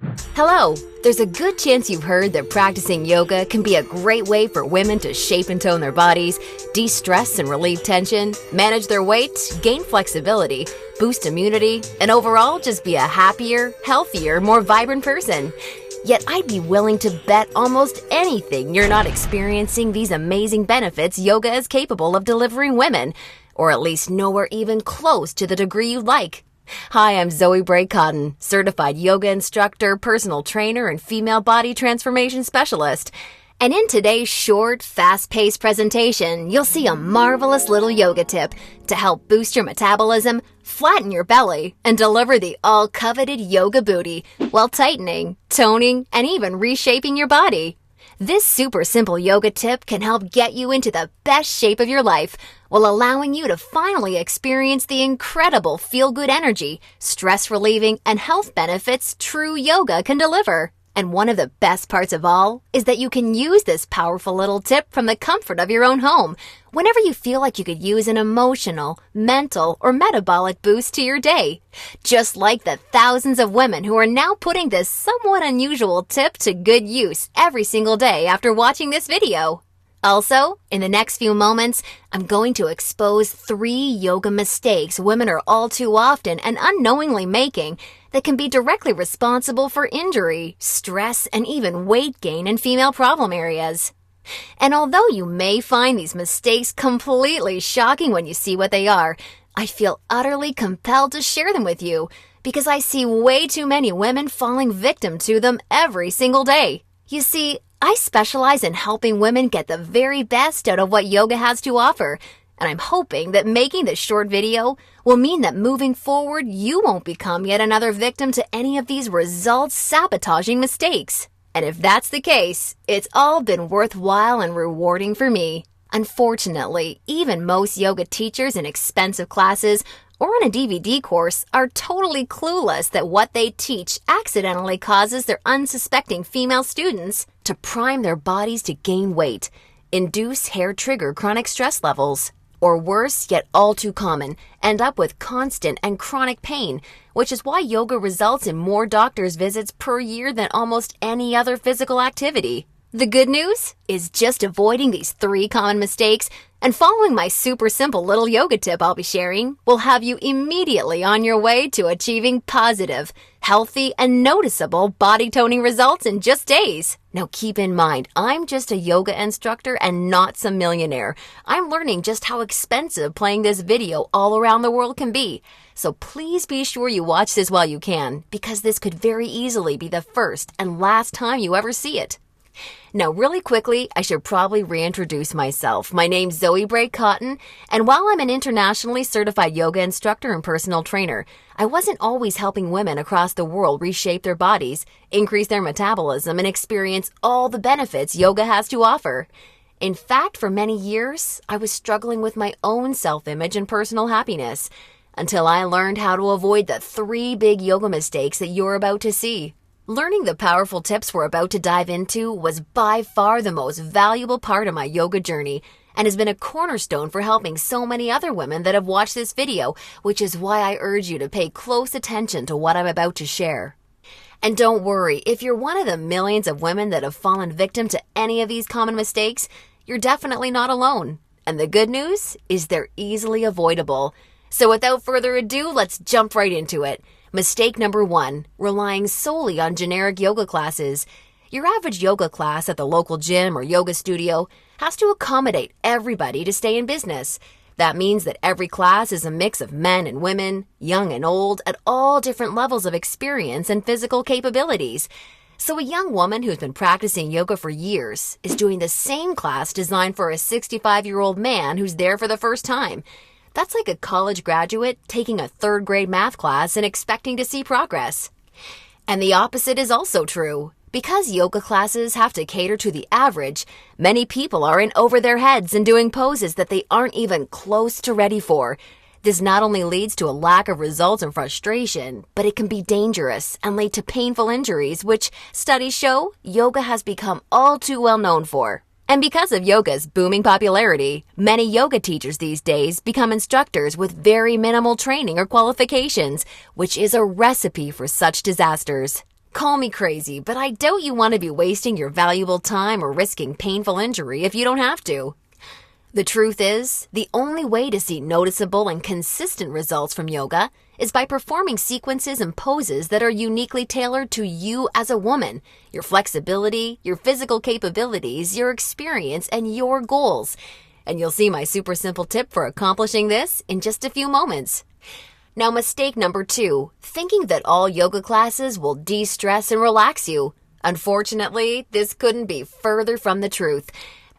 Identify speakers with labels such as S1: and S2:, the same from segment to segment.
S1: Hello! There's a good chance you've heard that practicing yoga can be a great way for women to shape and tone their bodies, de-stress and relieve tension, manage their weight, gain flexibility, boost immunity, and overall just be a happier, healthier, more vibrant person. Yet I'd be willing to bet almost anything you're not experiencing these amazing benefits yoga is capable of delivering women, or at least nowhere even close to the degree you'd like. Hi, I'm Zoe Bray Cotton, certified yoga instructor, personal trainer, and female body transformation specialist. And in today's short, fast-paced presentation, you'll see a marvelous little yoga tip to help boost your metabolism, flatten your belly, and deliver the all-coveted yoga booty while tightening, toning, and even reshaping your body. This super simple yoga tip can help get you into the best shape of your life while allowing you to finally experience the incredible feel-good energy, stress-relieving, and health benefits true yoga can deliver. And one of the best parts of all is that you can use this powerful little tip from the comfort of your own home whenever you feel like you could use an emotional, mental, or metabolic boost to your day. Just like the thousands of women who are now putting this somewhat unusual tip to good use every single day after watching this video. Also, in the next few moments, I'm going to expose 3 yoga mistakes women are all too often and unknowingly making that can be directly responsible for injury, stress, and even weight gain in female problem areas. And although you may find these mistakes completely shocking when you see what they are, I feel utterly compelled to share them with you because I see way too many women falling victim to them every single day. You see, I specialize in helping women get the very best out of what yoga has to offer, and I'm hoping that making this short video will mean that moving forward you won't become yet another victim to any of these results-sabotaging mistakes. And if that's the case, it's all been worthwhile and rewarding for me. Unfortunately, even most yoga teachers in expensive classes or on a DVD course are totally clueless that what they teach accidentally causes their unsuspecting female students to prime their bodies to gain weight, induce hair-trigger chronic stress levels, or worse, yet all too common, end up with constant and chronic pain, which is why yoga results in more doctor's visits per year than almost any other physical activity. The good news is just avoiding these 3 common mistakes and following my super simple little yoga tip I'll be sharing will have you immediately on your way to achieving positive, healthy, and noticeable body toning results in just days. Now keep in mind, I'm just a yoga instructor and not some millionaire. I'm learning just how expensive playing this video all around the world can be. So please be sure you watch this while you can, because this could very easily be the first and last time you ever see it. Now, really quickly, I should probably reintroduce myself. My name's Zoe Bray Cotton, and while I'm an internationally certified yoga instructor and personal trainer, I wasn't always helping women across the world reshape their bodies, increase their metabolism, and experience all the benefits yoga has to offer. In fact, for many years, I was struggling with my own self-image and personal happiness, until I learned how to avoid the 3 big yoga mistakes that you're about to see. Learning the powerful tips we're about to dive into was by far the most valuable part of my yoga journey and has been a cornerstone for helping so many other women that have watched this video, which is why I urge you to pay close attention to what I'm about to share. And don't worry, if you're one of the millions of women that have fallen victim to any of these common mistakes, you're definitely not alone. And the good news is they're easily avoidable. So without further ado, let's jump right into it. Mistake number 1, relying solely on generic yoga classes. Your average yoga class at the local gym or yoga studio has to accommodate everybody to stay in business. That means that every class is a mix of men and women, young and old, at all different levels of experience and physical capabilities. So a young woman who's been practicing yoga for years is doing the same class designed for a 65-year-old man who's there for the first time. That's like a college graduate taking a 3rd grade math class and expecting to see progress. And the opposite is also true. Because yoga classes have to cater to the average, many people are in over their heads and doing poses that they aren't even close to ready for. This not only leads to a lack of results and frustration, but it can be dangerous and lead to painful injuries, which studies show yoga has become all too well known for. And because of yoga's booming popularity, many yoga teachers these days become instructors with very minimal training or qualifications, which is a recipe for such disasters. Call me crazy, but I doubt you want to be wasting your valuable time or risking painful injury if you don't have to. The truth is, the only way to see noticeable and consistent results from yoga is by performing sequences and poses that are uniquely tailored to you as a woman, your flexibility, your physical capabilities, your experience, and your goals. And you'll see my super simple tip for accomplishing this in just a few moments. Now, mistake number 2, thinking that all yoga classes will de-stress and relax you. Unfortunately, this couldn't be further from the truth.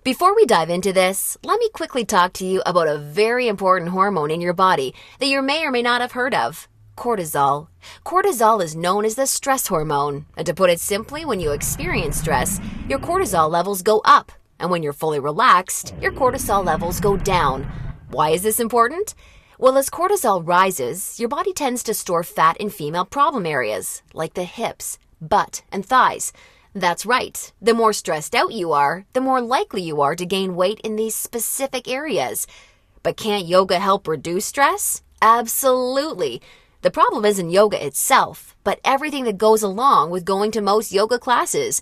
S1: Before we dive into this, let me quickly talk to you about a very important hormone in your body that you may or may not have heard of: cortisol. Cortisol is known as the stress hormone, and to put it simply, when you experience stress, your cortisol levels go up, and when you're fully relaxed, your cortisol levels go down. Why is this important? Well, as cortisol rises, your body tends to store fat in female problem areas, like the hips, butt, and thighs. That's right. The more stressed out you are, the more likely you are to gain weight in these specific areas. But can't yoga help reduce stress? Absolutely. The problem isn't yoga itself, but everything that goes along with going to most yoga classes.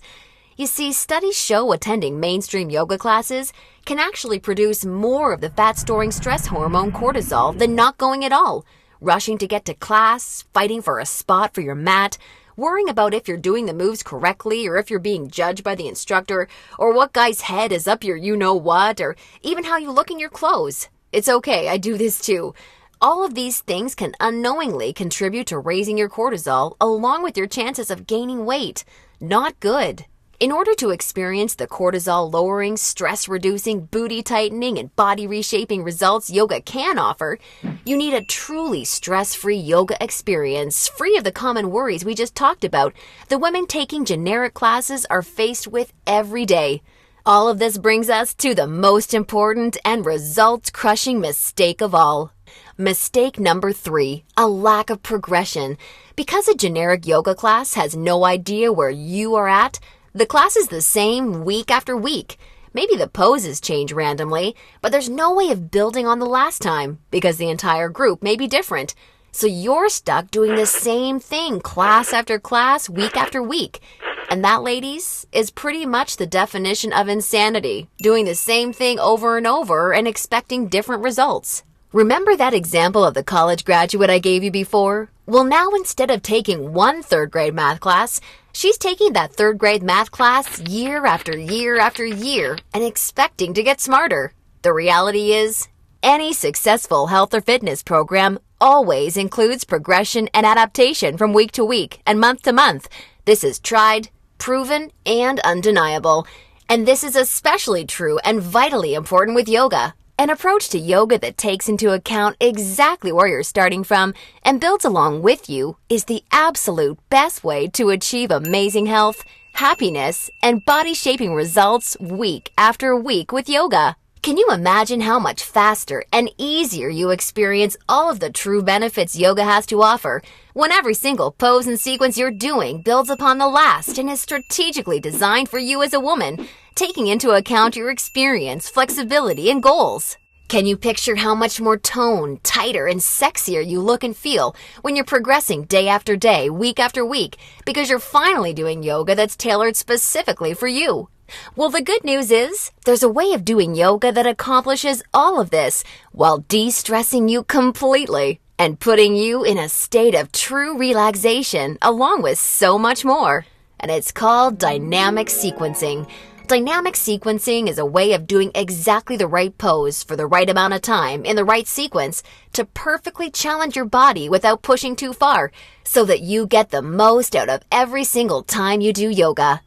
S1: You see, studies show attending mainstream yoga classes can actually produce more of the fat-storing stress hormone cortisol than not going at all. Rushing to get to class, fighting for a spot for your mat, worrying about if you're doing the moves correctly or if you're being judged by the instructor, or what guy's head is up your you-know-what, or even how you look in your clothes. It's okay, I do this too. All of these things can unknowingly contribute to raising your cortisol along with your chances of gaining weight. Not good. In order to experience the cortisol-lowering, stress-reducing, booty-tightening, and body-reshaping results yoga can offer, you need a truly stress-free yoga experience, free of the common worries we just talked about that women taking generic classes are faced with every day. All of this brings us to the most important and result-crushing mistake of all. Mistake number 3, a lack of progression. Because a generic yoga class has no idea where you are at, the class is the same week after week. Maybe the poses change randomly, but there's no way of building on the last time because the entire group may be different. So you're stuck doing the same thing class after class, week after week. And that, ladies, is pretty much the definition of insanity, doing the same thing over and over and expecting different results. Remember that example of the college graduate I gave you before? Well, now instead of taking one third-grade math class, she's taking that third-grade math class year after year after year and expecting to get smarter. The reality is, any successful health or fitness program always includes progression and adaptation from week to week and month to month. This is tried, proven, and undeniable. And this is especially true and vitally important with yoga. An approach to yoga that takes into account exactly where you're starting from and builds along with you is the absolute best way to achieve amazing health, happiness, and body-shaping results week after week with yoga. Can you imagine how much faster and easier you experience all of the true benefits yoga has to offer when every single pose and sequence you're doing builds upon the last and is strategically designed for you as a woman, taking into account your experience, flexibility, and goals? Can you picture how much more toned, tighter, and sexier you look and feel when you're progressing day after day, week after week, because you're finally doing yoga that's tailored specifically for you? Well, the good news is there's a way of doing yoga that accomplishes all of this while de-stressing you completely and putting you in a state of true relaxation along with so much more. And it's called dynamic sequencing. Dynamic sequencing is a way of doing exactly the right pose for the right amount of time in the right sequence to perfectly challenge your body without pushing too far so that you get the most out of every single time you do yoga.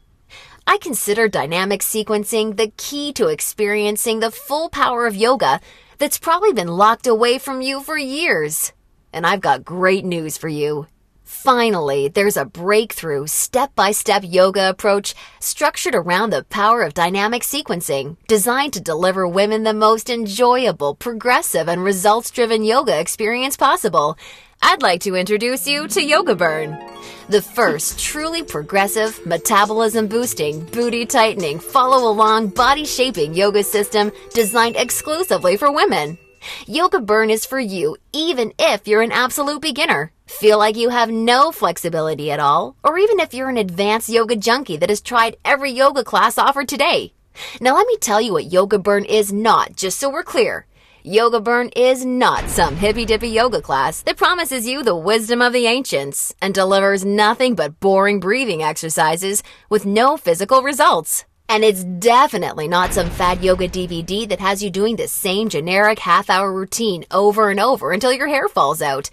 S1: I consider dynamic sequencing the key to experiencing the full power of yoga that's probably been locked away from you for years. And I've got great news for you. Finally, there's a breakthrough, step-by-step yoga approach structured around the power of dynamic sequencing, designed to deliver women the most enjoyable, progressive, and results-driven yoga experience possible. I'd like to introduce you to Yoga Burn, the first truly progressive, metabolism-boosting, booty-tightening, follow-along, body-shaping yoga system designed exclusively for women. Yoga Burn is for you even if you're an absolute beginner. Feel like you have no flexibility at all? Or even if you're an advanced yoga junkie that has tried every yoga class offered today? Now let me tell you what Yoga Burn is not, just so we're clear. Yoga Burn is not some hippy-dippy yoga class that promises you the wisdom of the ancients and delivers nothing but boring breathing exercises with no physical results. And it's definitely not some fad yoga DVD that has you doing the same generic half-hour routine over and over until your hair falls out.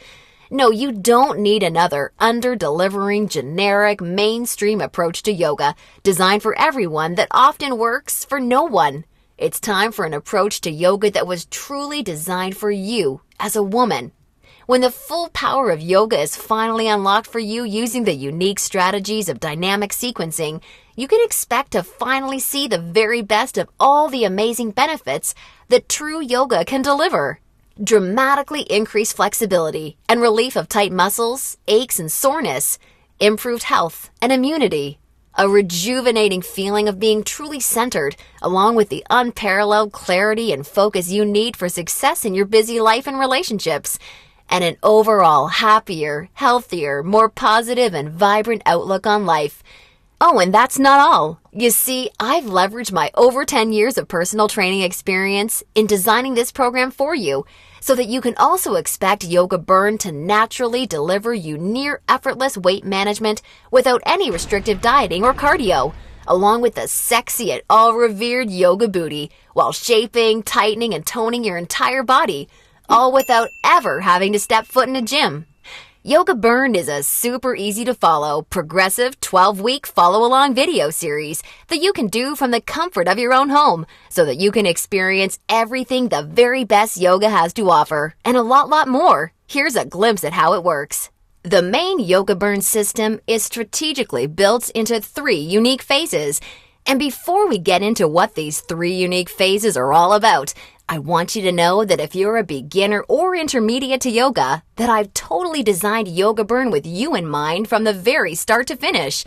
S1: No, you don't need another under-delivering, generic, mainstream approach to yoga designed for everyone that often works for no one. It's time for an approach to yoga that was truly designed for you as a woman. When the full power of yoga is finally unlocked for you using the unique strategies of dynamic sequencing, you can expect to finally see the very best of all the amazing benefits that true yoga can deliver. Dramatically increased flexibility and relief of tight muscles, aches and soreness, improved health and immunity, a rejuvenating feeling of being truly centered, along with the unparalleled clarity and focus you need for success in your busy life and relationships, and an overall happier, healthier, more positive and vibrant outlook on life. Oh, and that's not all. You see, I've leveraged my over 10 years of personal training experience in designing this program for you so that you can also expect Yoga Burn to naturally deliver you near effortless weight management without any restrictive dieting or cardio, along with the sexy yet all-revered yoga booty while shaping, tightening, and toning your entire body, all without ever having to step foot in a gym. Yoga Burn is a super easy to follow, progressive 12-week follow-along video series that you can do from the comfort of your own home so that you can experience everything the very best yoga has to offer and a lot more. Here's a glimpse at how it works. The main Yoga Burn system is strategically built into 3 unique phases. And before we get into what these 3 unique phases are all about, I want you to know that if you're a beginner or intermediate to yoga, that I've totally designed Yoga Burn with you in mind from the very start to finish.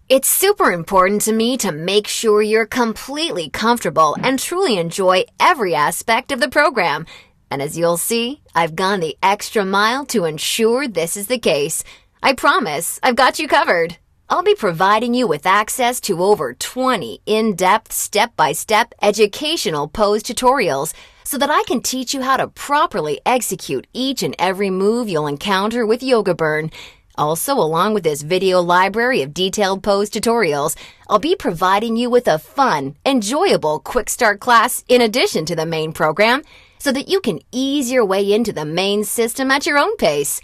S1: It's super important to me to make sure you're completely comfortable and truly enjoy every aspect of the program. And as you'll see, I've gone the extra mile to ensure this is the case. I promise, I've got you covered. I'll be providing you with access to over 20 in-depth, step-by-step educational pose tutorials so that I can teach you how to properly execute each and every move you'll encounter with Yoga Burn. Also, along with this video library of detailed pose tutorials, I'll be providing you with a fun, enjoyable quick start class in addition to the main program so that you can ease your way into the main system at your own pace.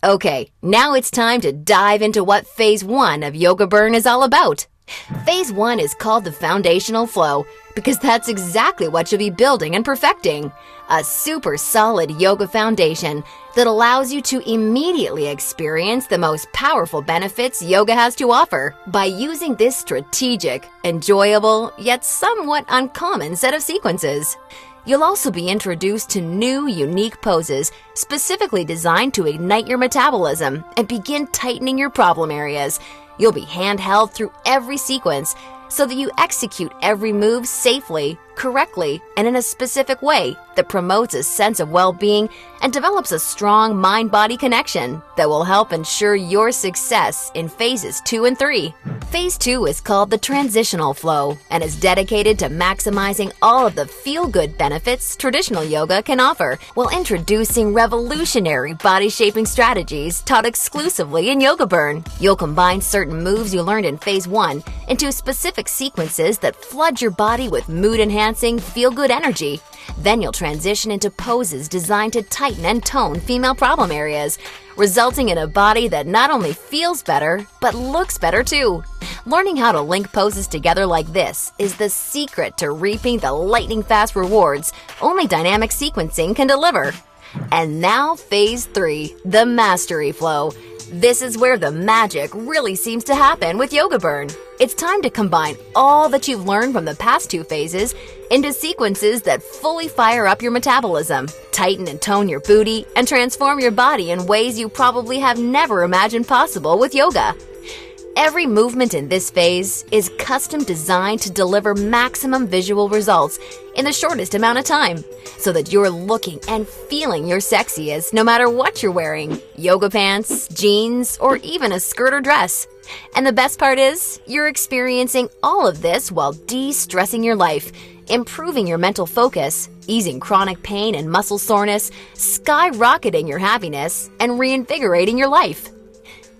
S1: Okay, now it's time to dive into what Phase 1 of Yoga Burn is all about. Phase 1 is called the foundational flow because that's exactly what you'll be building and perfecting. A super solid yoga foundation that allows you to immediately experience the most powerful benefits yoga has to offer by using this strategic, enjoyable, yet somewhat uncommon set of sequences. You'll also be introduced to new, unique poses specifically designed to ignite your metabolism and begin tightening your problem areas. You'll be handheld through every sequence so that you execute every move safely, correctly, and in a specific way that promotes a sense of well-being and develops a strong mind-body connection that will help ensure your success in phases 2 and 3. Phase 2 is called the transitional flow and is dedicated to maximizing all of the feel-good benefits traditional yoga can offer while introducing revolutionary body-shaping strategies taught exclusively in Yoga Burn. You'll combine certain moves you learned in Phase 1 into specific sequences that flood your body with mood-enhancing, feel-good energy. Then you'll transition into poses designed to tighten and tone female problem areas, resulting in a body that not only feels better, but looks better too. Learning how to link poses together like this is the secret to reaping the lightning-fast rewards only dynamic sequencing can deliver. And now Phase 3, the mastery flow. This is where the magic really seems to happen with Yoga Burn. It's time to combine all that you've learned from the past 2 phases into sequences that fully fire up your metabolism, tighten and tone your booty, and transform your body in ways you probably have never imagined possible with yoga. Every movement in this phase is custom designed to deliver maximum visual results in the shortest amount of time, so that you're looking and feeling your sexiest no matter what you're wearing: yoga pants, jeans, or even a skirt or dress. And the best part is, you're experiencing all of this while de-stressing your life, improving your mental focus, easing chronic pain and muscle soreness, skyrocketing your happiness, and reinvigorating your life.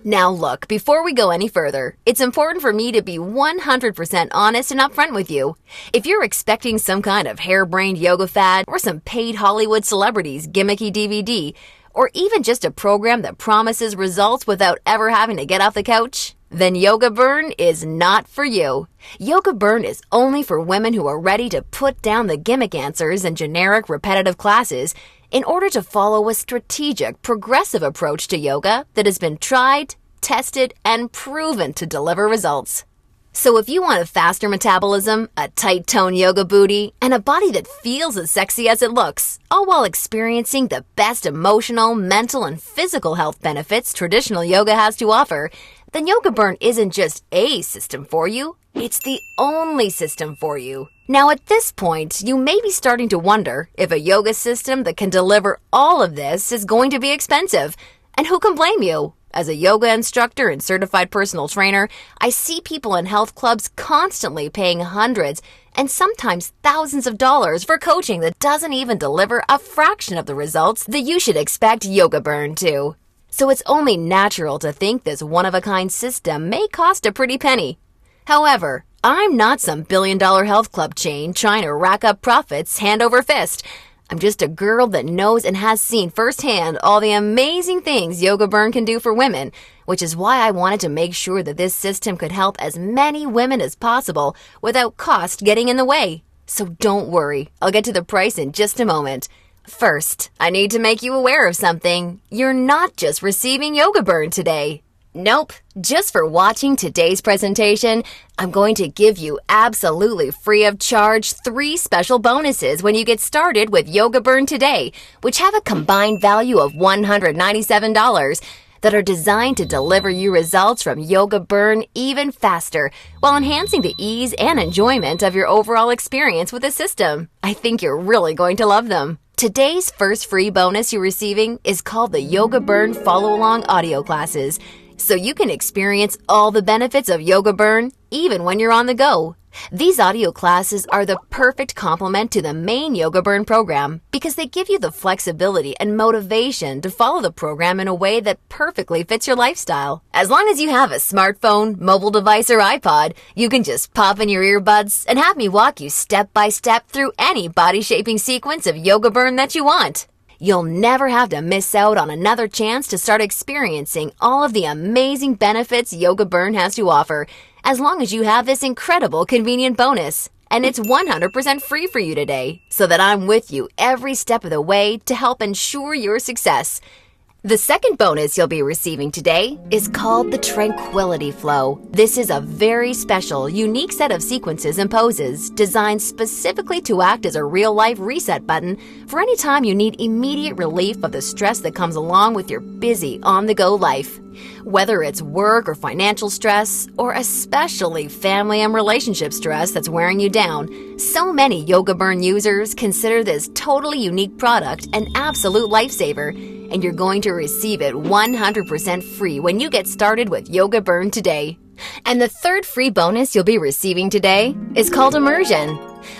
S1: Now look, before we go any further, it's important for me to be 100% honest and upfront with you. If you're expecting some kind of harebrained yoga fad or some paid Hollywood celebrities gimmicky DVD, or even just a program that promises results without ever having to get off the couch, then Yoga Burn is not for you. Yoga Burn is only for women who are ready to put down the gimmick answers and generic repetitive classes in order to follow a strategic, progressive approach to yoga that has been tried, tested, and proven to deliver results. So if you want a faster metabolism, a tight-toned yoga booty, and a body that feels as sexy as it looks, all while experiencing the best emotional, mental, and physical health benefits traditional yoga has to offer, then Yoga Burn isn't just a system for you, it's the only system for you. Now at this point, you may be starting to wonder if a yoga system that can deliver all of this is going to be expensive. And who can blame you? As a yoga instructor and certified personal trainer, I see people in health clubs constantly paying hundreds and sometimes thousands of dollars for coaching that doesn't even deliver a fraction of the results that you should expect Yoga Burn to. So it's only natural to think this one-of-a-kind system may cost a pretty penny. However, I'm not some billion-dollar health club chain trying to rack up profits hand over fist. I'm just a girl that knows and has seen firsthand all the amazing things Yoga Burn can do for women, which is why I wanted to make sure that this system could help as many women as possible without cost getting in the way. So don't worry, I'll get to the price in just a moment. First, I need to make you aware of something. You're not just receiving Yoga Burn today. Nope, just for watching today's presentation, I'm going to give you absolutely free of charge 3 special bonuses when you get started with Yoga Burn today, which have a combined value of $197 that are designed to deliver you results from Yoga Burn even faster while enhancing the ease and enjoyment of your overall experience with the system. I think you're really going to love them. Today's first free bonus you're receiving is called the Yoga Burn Follow-Along Audio Classes, so you can experience all the benefits of Yoga Burn even when you're on the go. These audio classes are the perfect complement to the main Yoga Burn program because they give you the flexibility and motivation to follow the program in a way that perfectly fits your lifestyle. As long as you have a smartphone, mobile device, or iPod, you can just pop in your earbuds and have me walk you step by step through any body-shaping sequence of Yoga Burn that you want. You'll never have to miss out on another chance to start experiencing all of the amazing benefits Yoga Burn has to offer, as long as you have this incredible convenient bonus. And it's 100% free for you today, so that I'm with you every step of the way to help ensure your success. The second bonus you'll be receiving today is called the Tranquility Flow. This is a very special, unique set of sequences and poses designed specifically to act as a real-life reset button for any time you need immediate relief of the stress that comes along with your busy, on-the-go life. Whether it's work or financial stress, or especially family and relationship stress that's wearing you down, so many Yoga Burn users consider this totally unique product an absolute lifesaver, and you're going to receive it 100% free when you get started with Yoga Burn today. And the third free bonus you'll be receiving today is called Immersion.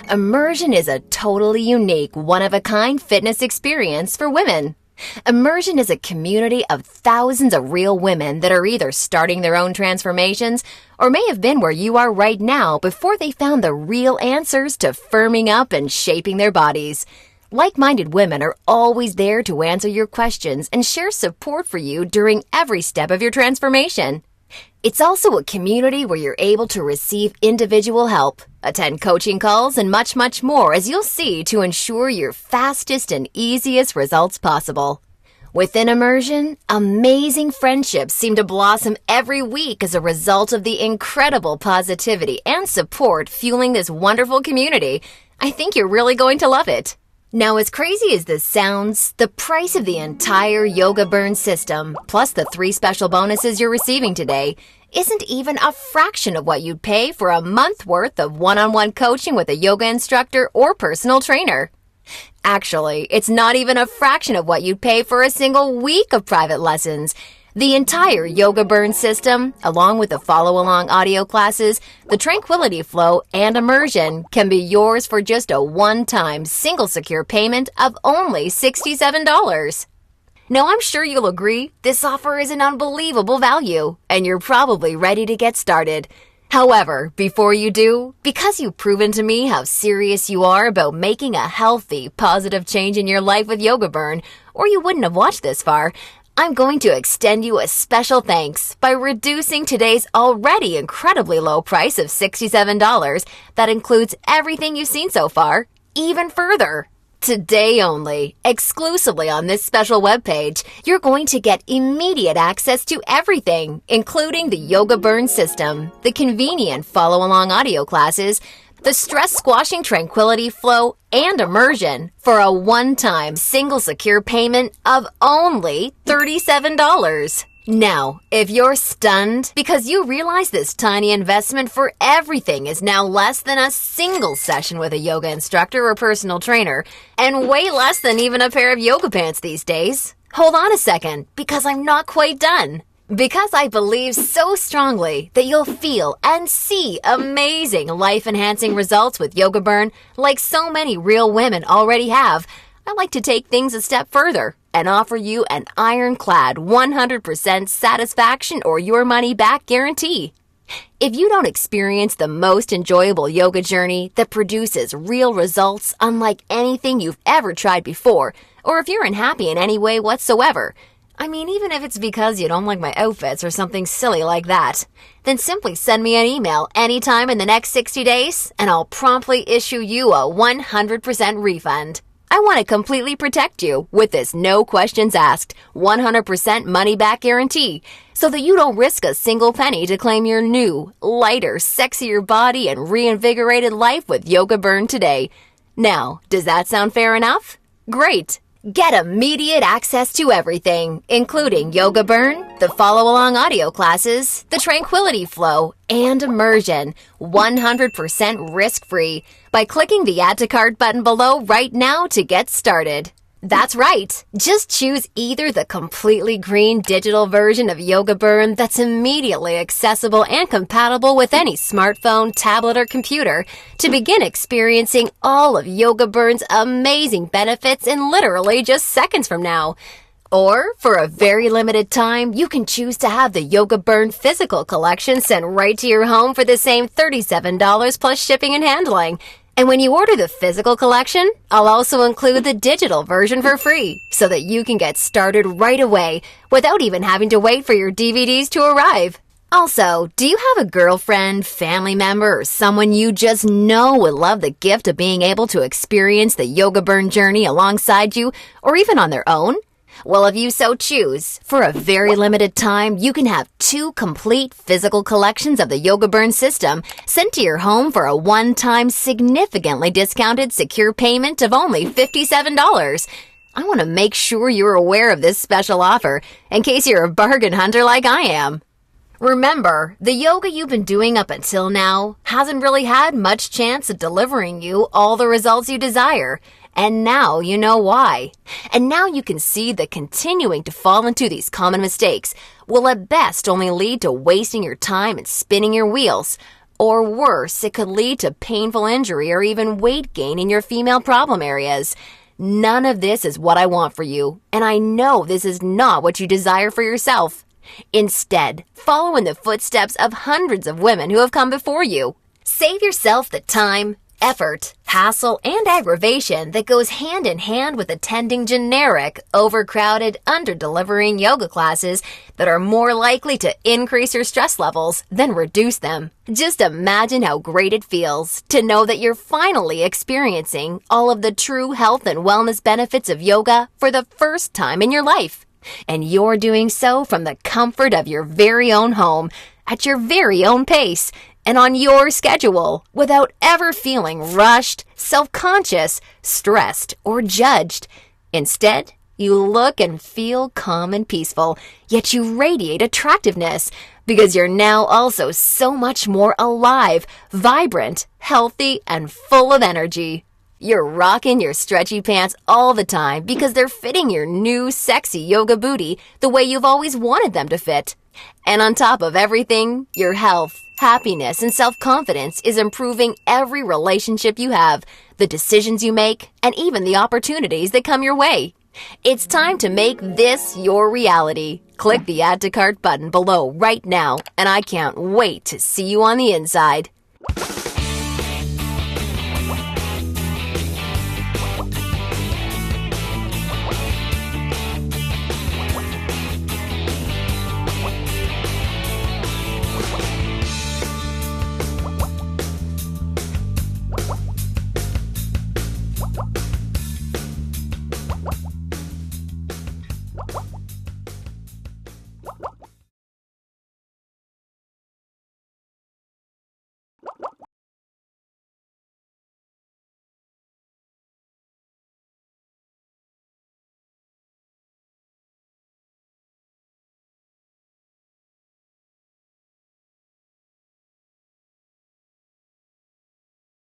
S1: Immersion is a totally unique, one-of-a-kind fitness experience for women. Immersion is a community of thousands of real women that are either starting their own transformations or may have been where you are right now before they found the real answers to firming up and shaping their bodies. Like-minded women are always there to answer your questions and share support for you during every step of your transformation. It's also a community where you're able to receive individual help, attend coaching calls, and much, much more, as you'll see, to ensure your fastest and easiest results possible. Within Immersion, amazing friendships seem to blossom every week as a result of the incredible positivity and support fueling this wonderful community. I think you're really going to love it. Now, as crazy as this sounds, the price of the entire Yoga Burn system, plus the 3 special bonuses you're receiving today, isn't even a fraction of what you'd pay for a month worth of one-on-one coaching with a yoga instructor or personal trainer. Actually, it's not even a fraction of what you'd pay for a single week of private lessons. The entire Yoga Burn system, along with the follow-along audio classes, the Tranquility Flow, and Immersion, can be yours for just a one-time, single secure payment of only $67. Now, I'm sure you'll agree this offer is an unbelievable value, and you're probably ready to get started. However, before you do, because you've proven to me how serious you are about making a healthy, positive change in your life with Yoga Burn, or you wouldn't have watched this far, I'm going to extend you a special thanks by reducing today's already incredibly low price of $67 that includes everything you've seen so far, even further. Today only, exclusively on this special webpage, you're going to get immediate access to everything, including the Yoga Burn system, the convenient follow-along audio classes, the stress-squashing Tranquility Flow, and Immersion for a one-time single secure payment of only $37. Now, if you're stunned because you realize this tiny investment for everything is now less than a single session with a yoga instructor or personal trainer, and way less than even a pair of yoga pants these days, hold on a second, because I'm not quite done. Because I believe so strongly that you'll feel and see amazing life-enhancing results with Yoga Burn like so many real women already have, I like to take things a step further and offer you an ironclad 100% satisfaction or your money back guarantee. If you don't experience the most enjoyable yoga journey that produces real results unlike anything you've ever tried before, or if you're unhappy in any way whatsoever, I mean, even if it's because you don't like my outfits or something silly like that, then simply send me an email anytime in the next 60 days and I'll promptly issue you a 100% refund. I want to completely protect you with this no questions asked, 100% money back guarantee so that you don't risk a single penny to claim your new, lighter, sexier body and reinvigorated life with Yoga Burn today. Now, does that sound fair enough? Great! Get immediate access to everything, including Yoga Burn, the follow-along audio classes, the Tranquility Flow, and Immersion, 100% risk-free, by clicking the Add to Cart button below right now to get started. That's right. Just choose either the completely green digital version of Yoga Burn that's immediately accessible and compatible with any smartphone, tablet, or computer to begin experiencing all of Yoga Burn's amazing benefits in literally just seconds from now. Or, for a very limited time, you can choose to have the Yoga Burn physical collection sent right to your home for the same $37 plus shipping and handling. And when you order the physical collection, I'll also include the digital version for free so that you can get started right away without even having to wait for your DVDs to arrive. Also, do you have a girlfriend, family member, or someone you just know would love the gift of being able to experience the Yoga Burn journey alongside you or even on their own? Well, if you so choose, for a very limited time, you can have 2 complete physical collections of the Yoga Burn system sent to your home for a one-time, significantly discounted secure payment of only $57. I want to make sure you're aware of this special offer in case you're a bargain hunter like I am. Remember, the yoga you've been doing up until now hasn't really had much chance of delivering you all the results you desire. And now you know why. And now you can see that continuing to fall into these common mistakes will at best only lead to wasting your time and spinning your wheels. Or worse, it could lead to painful injury or even weight gain in your female problem areas. None of this is what I want for you, and I know this is not what you desire for yourself. Instead, follow in the footsteps of hundreds of women who have come before you. Save yourself the time, effort, hassle, and aggravation that goes hand in hand with attending generic, overcrowded, under-delivering yoga classes that are more likely to increase your stress levels than reduce them. Just imagine how great it feels to know that you're finally experiencing all of the true health and wellness benefits of yoga for the first time in your life. And you're doing so from the comfort of your very own home, at your very own pace, and on your schedule, without ever feeling rushed, self-conscious, stressed, or judged. Instead, You look and feel calm and peaceful, yet you radiate attractiveness because you're now also so much more alive, vibrant, healthy, and full of energy. You're rocking your stretchy pants all the time because they're fitting your new sexy yoga booty the way you've always wanted them to fit. And on top of everything, your health, happiness, and self-confidence is improving every relationship you have, the decisions you make, and even the opportunities that come your way. It's time to make this your reality. Click the Add to Cart button below right now, and I can't wait to see you on the inside.